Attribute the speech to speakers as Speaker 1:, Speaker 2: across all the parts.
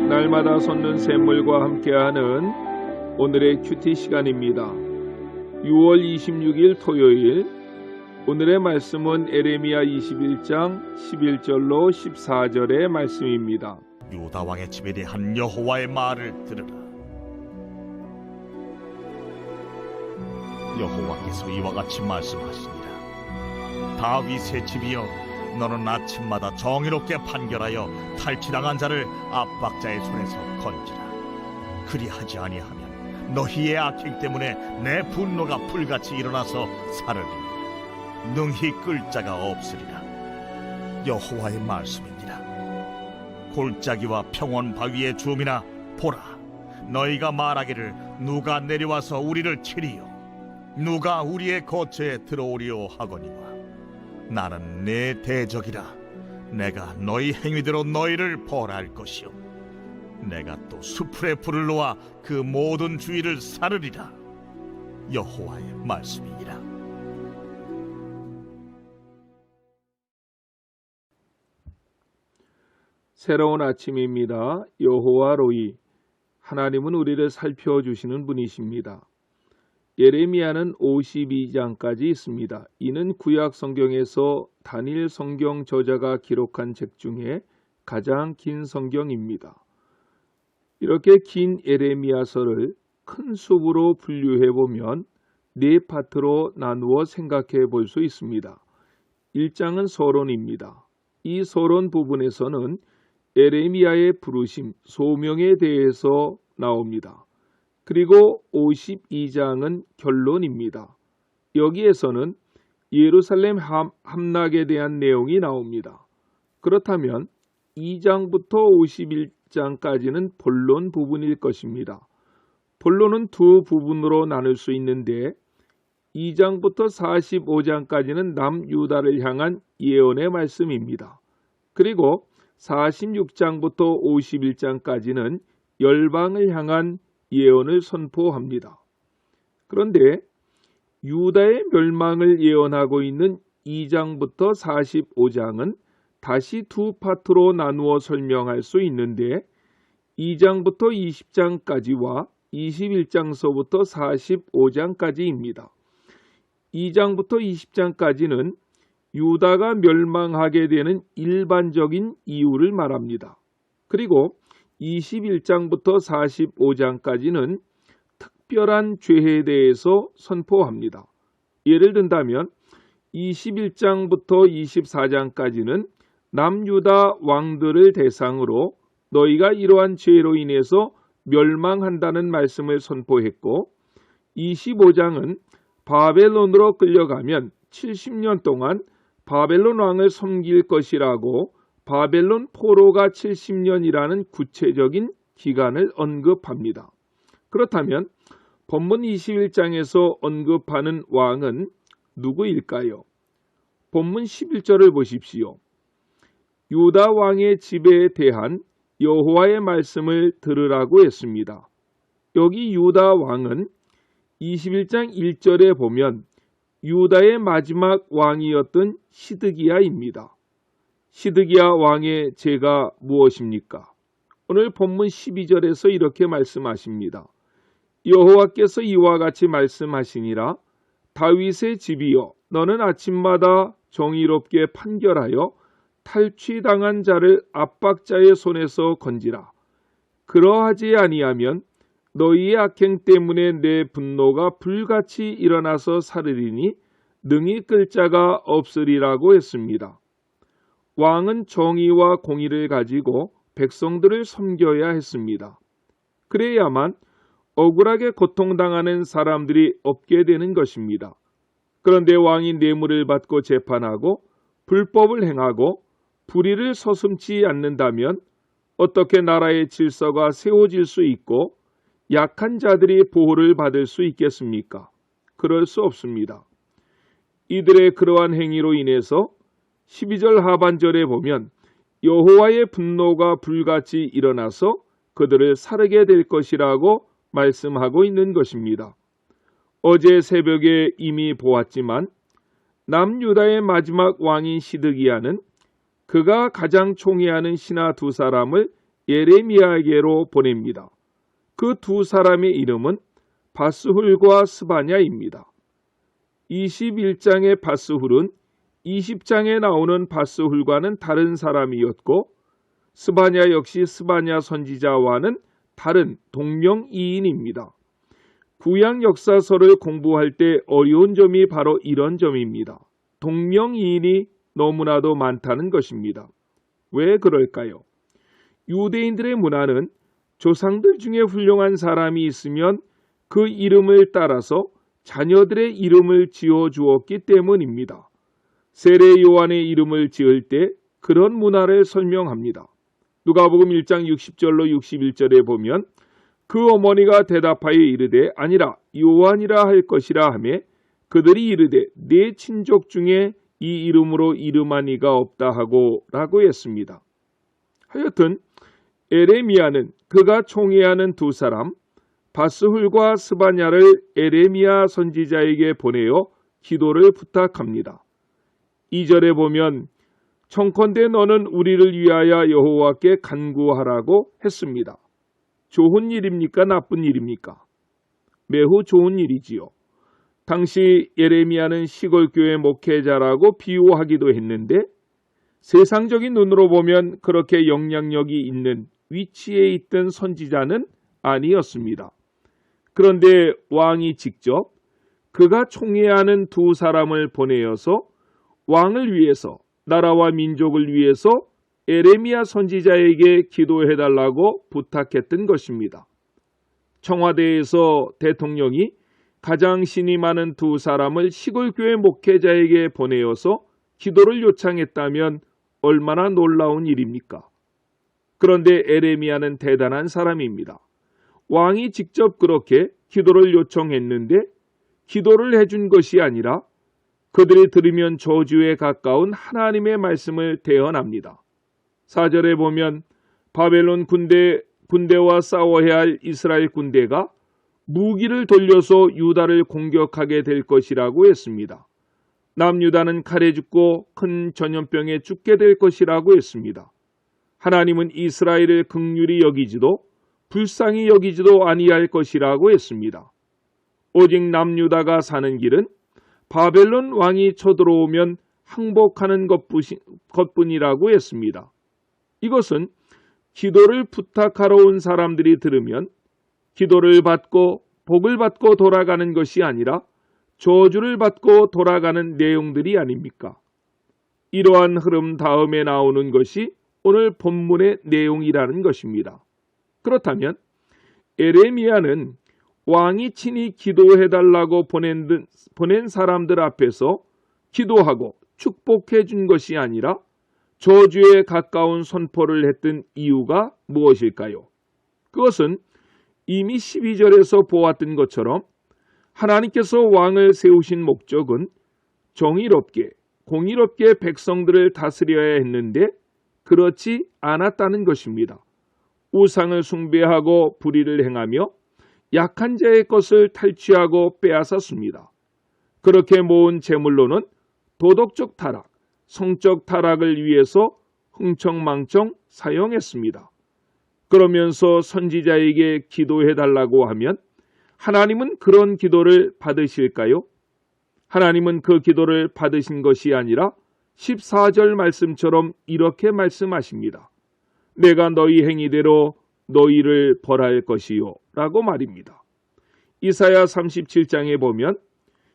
Speaker 1: 날마다 솟는 샘물과 함께하는 오늘의 큐티 시간입니다. 6월 26일 토요일, 오늘의 말씀은 에레미야 21장 11절로 14절의 말씀입니다.
Speaker 2: 유다 왕의 집에 한 여호와의 말을 들으라. 여호와께서 이와 같이 말씀하시니라. 다윗의 집이여, 너는 아침마다 정의롭게 판결하여 탈취당한 자를 압박자의 손에서 건지라. 그리하지 아니하면 너희의 악행 때문에 내 분노가 불같이 일어나서 사르리니 능히 끌 자가 없으리라. 여호와의 말씀이니라. 골짜기와 평원 바위의 주민아, 보라, 너희가 말하기를 누가 내려와서 우리를 치리요, 누가 우리의 거처에 들어오리요 하거니와 나는 내 대적이라. 내가 너희 행위대로 너희를 벌할 것이요, 내가 또 수풀에 불을 놓아 그 모든 주위를 사르리라. 여호와의 말씀이니라.
Speaker 1: 새로운 아침입니다. 여호와 로이, 하나님은 우리를 살펴주시는 분이십니다. 예레미야는 52장까지 있습니다. 이는 구약 성경에서 단일 성경 저자가 기록한 책 중에 가장 긴 성경입니다. 이렇게 긴 예레미야서를 큰 숲으로 분류해 보면 네 파트로 나누어 생각해 볼 수 있습니다. 1장은 서론입니다. 이 서론 부분에서는 예레미야의 부르심, 소명에 대해서 나옵니다. 그리고 52장은 결론입니다. 여기에서는 예루살렘 함락에 대한 내용이 나옵니다. 그렇다면 2장부터 51장까지는 본론 부분일 것입니다. 본론은 두 부분으로 나눌 수 있는데 2장부터 45장까지는 남유다를 향한 예언의 말씀입니다. 그리고 46장부터 51장까지는 열방을 향한 예언을 선포합니다. 그런데 유다의 멸망을 예언하고 있는 2장부터 45장은 다시 두 파트로 나누어 설명할 수 있는데 2장부터 20장까지와 21장서부터 45장까지입니다. 2장부터 20장까지는 유다가 멸망하게 되는 일반적인 이유를 말합니다. 그리고 21장부터 45장까지는 특별한 죄에 대해서 선포합니다. 예를 든다면 21장부터 24장까지는 남유다 왕들을 대상으로 너희가 이러한 죄로 인해서 멸망한다는 말씀을 선포했고, 25장은 바벨론으로 끌려가면 70년 동안 바벨론 왕을 섬길 것이라고 바벨론 포로가 70년이라는 구체적인 기간을 언급합니다. 그렇다면 본문 21장에서 언급하는 왕은 누구일까요? 본문 11절을 보십시오. 유다 왕의 집에 대한 여호와의 말씀을 들으라고 했습니다. 여기 유다 왕은 21장 1절에 보면 유다의 마지막 왕이었던 시드기야입니다. 시드기야 왕의 죄가 무엇입니까? 오늘 본문 12절에서 이렇게 말씀하십니다. 여호와께서 이와 같이 말씀하시니라. 다윗의 집이여, 너는 아침마다 정의롭게 판결하여 탈취당한 자를 압박자의 손에서 건지라. 그러하지 아니하면 너희의 악행 때문에 내 분노가 불같이 일어나서 사르리니 능히 끌 자가 없으리라고 했습니다. 왕은 정의와 공의를 가지고 백성들을 섬겨야 했습니다. 그래야만 억울하게 고통당하는 사람들이 없게 되는 것입니다. 그런데 왕이 뇌물을 받고 재판하고 불법을 행하고 불의를 서슴지 않는다면 어떻게 나라의 질서가 세워질 수 있고 약한 자들이 보호를 받을 수 있겠습니까? 그럴 수 없습니다. 이들의 그러한 행위로 인해서 12절 하반절에 보면 여호와의 분노가 불같이 일어나서 그들을 사르게 될 것이라고 말씀하고 있는 것입니다. 어제 새벽에 이미 보았지만 남유다의 마지막 왕인 시드기야는 그가 가장 총애하는 신하 두 사람을 예레미야에게로 보냅니다. 그 두 사람의 이름은 바스훌과 스바냐입니다. 21장의 바스훌은 20장에 나오는 바스훌과는 다른 사람이었고 스바냐 역시 스바냐 선지자와는 다른 동명이인입니다. 구약 역사서를 공부할 때 어려운 점이 바로 이런 점입니다. 동명이인이 너무나도 많다는 것입니다. 왜 그럴까요? 유대인들의 문화는 조상들 중에 훌륭한 사람이 있으면 그 이름을 따라서 자녀들의 이름을 지어 주었기 때문입니다. 세례 요한의 이름을 지을 때 그런 문화를 설명합니다. 누가복음 1장 60절로 61절에 보면 그 어머니가 대답하여 이르되 아니라 요한이라 할 것이라 하매 그들이 이르되 네 친족 중에 이 이름으로 이름한 이가 없다 하고 라고 했습니다. 하여튼 에레미야는 그가 총애하는 두 사람 바스훌과 스바냐를 에레미야 선지자에게 보내어 기도를 부탁합니다. 2절에 보면 청컨대 너는 우리를 위하여 여호와께 간구하라고 했습니다. 좋은 일입니까? 나쁜 일입니까? 매우 좋은 일이지요. 당시 예레미야는 시골교회 목회자라고 비유하기도 했는데 세상적인 눈으로 보면 그렇게 영향력이 있는 위치에 있던 선지자는 아니었습니다. 그런데 왕이 직접 그가 총애하는 두 사람을 보내어서 왕을 위해서 나라와 민족을 위해서 에레미야 선지자에게 기도해달라고 부탁했던 것입니다. 청와대에서 대통령이 가장 신이 많은 두 사람을 시골교회 목회자에게 보내어서 기도를 요청했다면 얼마나 놀라운 일입니까? 그런데 에레미야는 대단한 사람입니다. 왕이 직접 그렇게 기도를 요청했는데 기도를 해준 것이 아니라 그들이 들으면 저주에 가까운 하나님의 말씀을 대언합니다. 4절에 보면 바벨론 군대와 싸워야 할 이스라엘 군대가 무기를 돌려서 유다를 공격하게 될 것이라고 했습니다. 남유다는 칼에 죽고 큰 전염병에 죽게 될 것이라고 했습니다. 하나님은 이스라엘을 긍휼히 여기지도 불쌍히 여기지도 아니할 것이라고 했습니다. 오직 남유다가 사는 길은 바벨론 왕이 쳐들어오면 항복하는 것뿐이라고 했습니다. 이것은 기도를 부탁하러 온 사람들이 들으면 기도를 받고 복을 받고 돌아가는 것이 아니라 저주를 받고 돌아가는 내용들이 아닙니까? 이러한 흐름 다음에 나오는 것이 오늘 본문의 내용이라는 것입니다. 그렇다면 에레미야는 왕이 친히 기도해달라고 보낸 사람들 앞에서 기도하고 축복해 준 것이 아니라 저주에 가까운 선포를 했던 이유가 무엇일까요? 그것은 이미 12절에서 보았던 것처럼 하나님께서 왕을 세우신 목적은 정의롭게 공의롭게 백성들을 다스려야 했는데 그렇지 않았다는 것입니다. 우상을 숭배하고 불의를 행하며 약한 자의 것을 탈취하고 빼앗았습니다. 그렇게 모은 재물로는 도덕적 타락, 성적 타락을 위해서 흥청망청 사용했습니다. 그러면서 선지자에게 기도해달라고 하면 하나님은 그런 기도를 받으실까요? 하나님은 그 기도를 받으신 것이 아니라 14절 말씀처럼 이렇게 말씀하십니다. 내가 너희 행위대로 너희를 벌할 것이요 라고 말입니다. 이사야 37장에 보면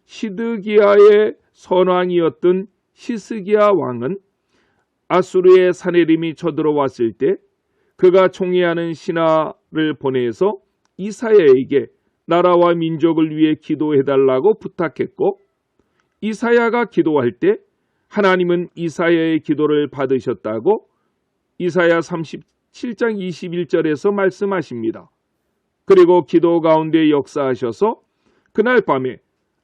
Speaker 1: 시드기야의 선왕이었던 시스기야 왕은 아수르의 사내림이 쳐들어왔을 때 그가 총애하는 신하를 보내서 이사야에게 나라와 민족을 위해 기도해달라고 부탁했고 이사야가 기도할 때 하나님은 이사야의 기도를 받으셨다고 이사야 37장 21절에서 말씀하십니다. 그리고 기도 가운데 역사하셔서 그날 밤에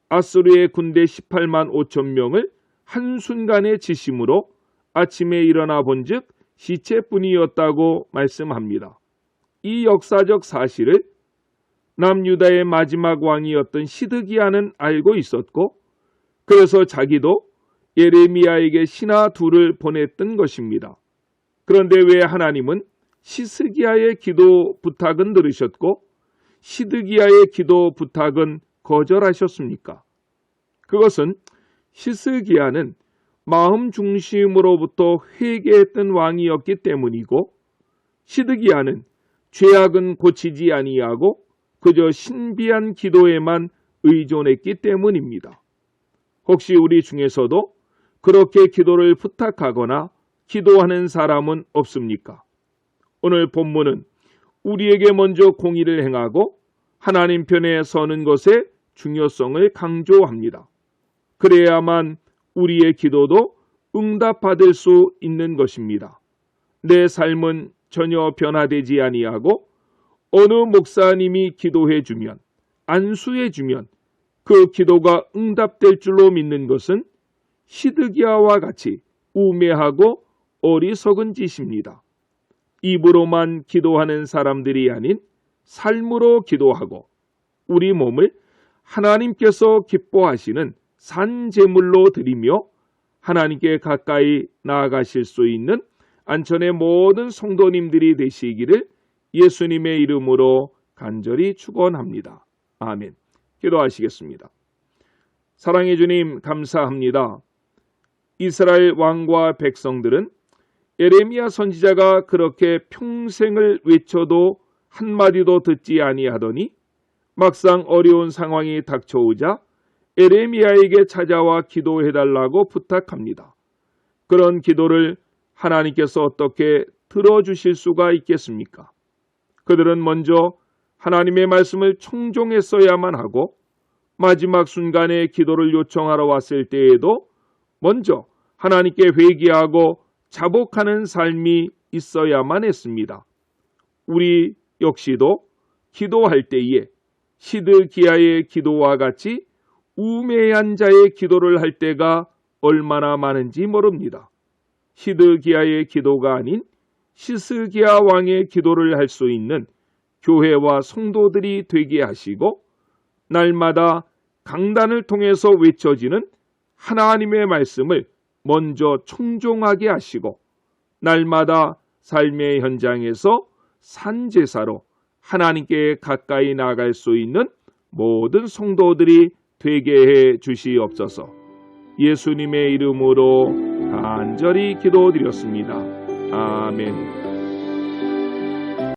Speaker 1: 아수르의 군대 18만 5천 명을 한순간에 지심으로 아침에 일어나 본즉 시체뿐이었다고 말씀합니다. 이 역사적 사실을 남유다의 마지막 왕이었던 시드기야는 알고 있었고 그래서 자기도 예레미야에게 신하 둘을 보냈던 것입니다. 그런데 왜 하나님은 시스기야의 기도 부탁은 들으셨고 시드기야의 기도 부탁은 거절하셨습니까? 그것은 시스기야는 마음 중심으로부터 회개했던 왕이었기 때문이고 시드기야는 죄악은 고치지 아니하고 그저 신비한 기도에만 의존했기 때문입니다. 혹시 우리 중에서도 그렇게 기도를 부탁하거나 기도하는 사람은 없습니까? 오늘 본문은 우리에게 먼저 공의를 행하고 하나님 편에 서는 것의 중요성을 강조합니다. 그래야만 우리의 기도도 응답받을 수 있는 것입니다. 내 삶은 전혀 변화되지 아니하고 어느 목사님이 기도해 주면 안수해 주면 그 기도가 응답될 줄로 믿는 것은 시드기야와 같이 우매하고 어리석은 짓입니다. 입으로만 기도하는 사람들이 아닌 삶으로 기도하고 우리 몸을 하나님께서 기뻐하시는 산 제물로 드리며 하나님께 가까이 나아가실 수 있는 안천의 모든 성도님들이 되시기를 예수님의 이름으로 간절히 축원합니다. 아멘. 기도하시겠습니다. 사랑의 주님 감사합니다. 이스라엘 왕과 백성들은 예레미야 선지자가 그렇게 평생을 외쳐도 한마디도 듣지 아니하더니 막상 어려운 상황이 닥쳐오자 예레미야에게 찾아와 기도해달라고 부탁합니다. 그런 기도를 하나님께서 어떻게 들어주실 수가 있겠습니까? 그들은 먼저 하나님의 말씀을 청종했어야만 하고 마지막 순간에 기도를 요청하러 왔을 때에도 먼저 하나님께 회개하고 자복하는 삶이 있어야만 했습니다. 우리 역시도 기도할 때에 시드기야의 기도와 같이 우매한 자의 기도를 할 때가 얼마나 많은지 모릅니다. 시드기야의 기도가 아닌 시스기야 왕의 기도를 할 수 있는 교회와 성도들이 되게 하시고 날마다 강단을 통해서 외쳐지는 하나님의 말씀을 먼저 청종하게 하시고 날마다 삶의 현장에서 산제사로 하나님께 가까이 나아갈 수 있는 모든 성도들이 되게 해 주시옵소서. 예수님의 이름으로 간절히 기도드렸습니다. 아멘.